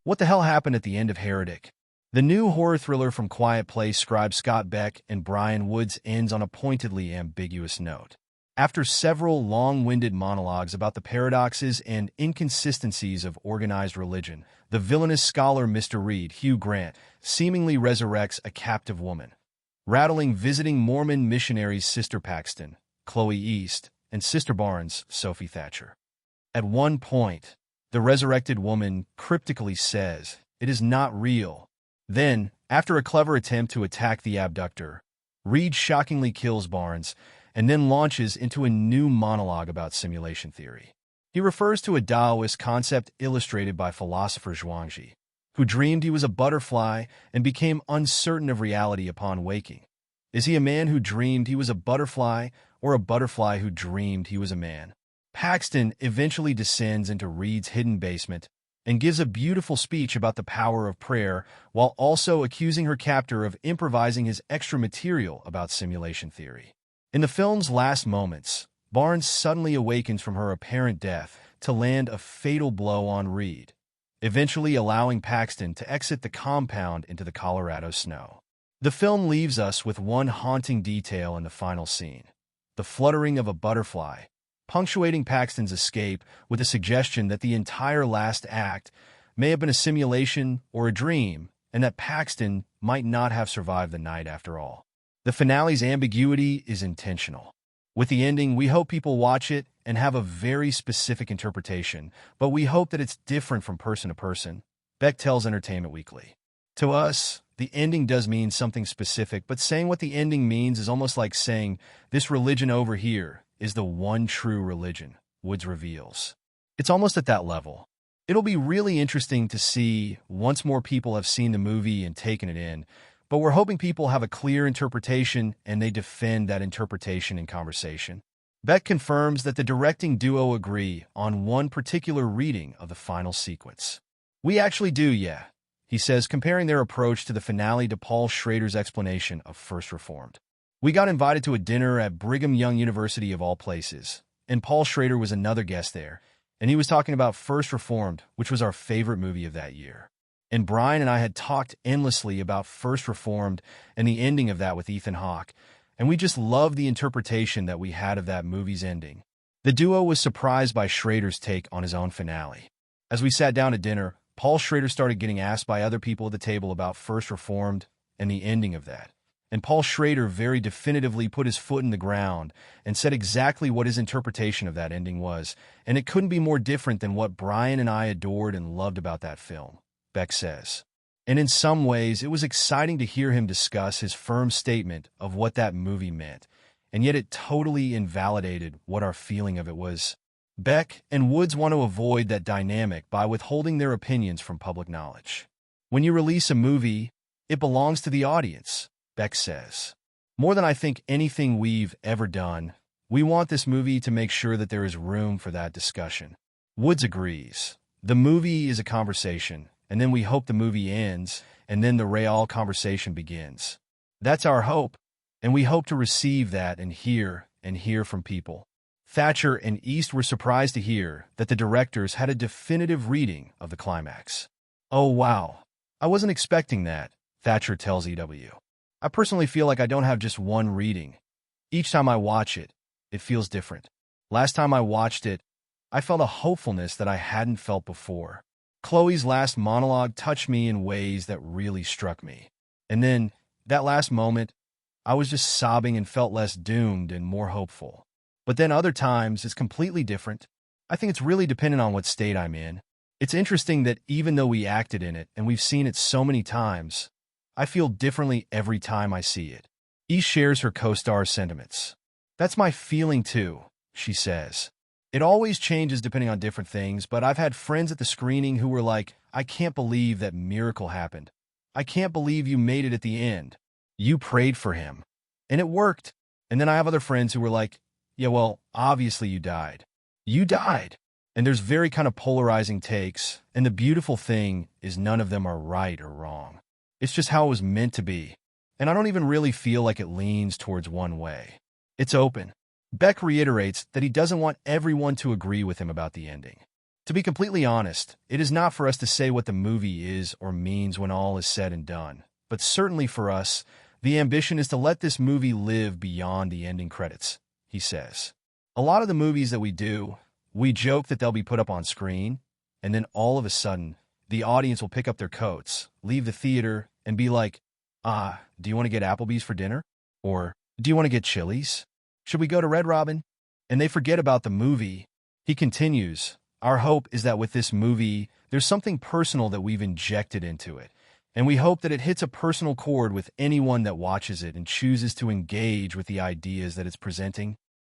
What the hell happened at the end of Heretic? The new horror thriller from Quiet Place scribes Scott Beck and Brian Woods ends on a pointedly ambiguous note. After several long-winded monologues about the paradoxes and inconsistencies of organized religion, the villainous scholar Mr. Reed, Hugh Grant, seemingly resurrects a captive woman, rattling visiting Mormon missionaries Sister Paxton, Chloe East, and Sister Barnes, Sophie Thatcher. At one point, the resurrected woman cryptically says, "It is not real." Then, after a clever attempt to attack the abductor, Reed shockingly kills Barnes and then launches into a new monologue about simulation theory. He refers to a Taoist concept illustrated by philosopher Zhuangzi, who dreamed he was a butterfly and became uncertain of reality upon waking. Is he a man who dreamed he was a butterfly, or a butterfly who dreamed he was a man? Paxton eventually descends into Reed's hidden basement and gives a beautiful speech about the power of prayer, while also accusing her captor of improvising his extra material about simulation theory. In the film's last moments, Barnes suddenly awakens from her apparent death to land a fatal blow on Reed, eventually allowing Paxton to exit the compound into the Colorado snow. The film leaves us with one haunting detail in the final scene: the fluttering of a butterfly, punctuating Paxton's escape with a suggestion that the entire last act may have been a simulation or a dream, and that Paxton might not have survived the night after all. The finale's ambiguity is intentional. With the ending, we hope people watch it and have a very specific interpretation, but we hope that it's different from person to person, Beck tells Entertainment Weekly. To us, the ending does mean something specific, but saying what the ending means is almost like saying, "This religion over here is the one true religion," Woods reveals. It's almost at that level. It'll be really interesting to see once more people have seen the movie and taken it in, but we're hoping people have a clear interpretation and they defend that interpretation in conversation. Beck confirms that the directing duo agree on one particular reading of the final sequence. "We actually do, yeah," he says, comparing their approach to the finale to Paul Schrader's explanation of First Reformed. "We got invited to a dinner at Brigham Young University of all places, and Paul Schrader was another guest there, and he was talking about First Reformed, which was our favorite movie of that year. And Brian and I had talked endlessly about First Reformed and the ending of that with Ethan Hawke, and we just loved the interpretation that we had of that movie's ending." The duo was surprised by Schrader's take on his own finale. As we sat down to dinner, Paul Schrader started getting asked by other people at the table about First Reformed and the ending of that. And Paul Schrader very definitively put his foot in the ground and said exactly what his interpretation of that ending was, and it couldn't be more different than what Brian and I adored and loved about that film, Beck says. And in some ways, it was exciting to hear him discuss his firm statement of what that movie meant, and yet it totally invalidated what our feeling of it was. Beck and Woods want to avoid that dynamic by withholding their opinions from public knowledge. "When you release a movie, it belongs to the audience," Beck says. "More than I think anything we've ever done, we want this movie to make sure that there is room for that discussion." Woods agrees. "The movie is a conversation, and then we hope the movie ends, and then the real conversation begins. That's our hope, and we hope to receive that and hear from people." Thatcher and East were surprised to hear that the directors had a definitive reading of the climax. "Oh wow, I wasn't expecting that," Thatcher tells EW. "I personally feel like I don't have just one reading. Each time I watch it, it feels different. Last time I watched it, I felt a hopefulness that I hadn't felt before. Chloe's last monologue touched me in ways that really struck me. And then, that last moment, I was just sobbing and felt less doomed and more hopeful. But then other times, it's completely different. I think it's really dependent on what state I'm in. It's interesting that even though we acted in it and we've seen it so many times, I feel differently every time I see it." East shares her co-star's sentiments. "That's my feeling too," she says. "It always changes depending on different things, but I've had friends at the screening who were like, 'I can't believe that miracle happened. I can't believe you made it at the end. You prayed for him. And it worked.' And then I have other friends who were like, 'Yeah, well, obviously you died. You died.' And there's very kind of polarizing takes, and the beautiful thing is none of them are right or wrong. It's just how it was meant to be. And I don't even really feel like it leans towards one way. It's open." Beck reiterates that he doesn't want everyone to agree with him about the ending. To be completely honest, it is not for us to say what the movie is or means when all is said and done. But certainly for us, the ambition is to let this movie live beyond the ending credits, he says. A lot of the movies that we do, we joke that they'll be put up on screen, and then all of a sudden, the audience will pick up their coats, leave the theater, and be like, do you want to get Applebee's for dinner? Or, do you want to get Chili's? Should we go to Red Robin? And they forget about the movie. He continues, our hope is that with this movie, there's something personal that we've injected into it. And we hope that it hits a personal chord with anyone that watches it and chooses to engage with the ideas that it's presenting.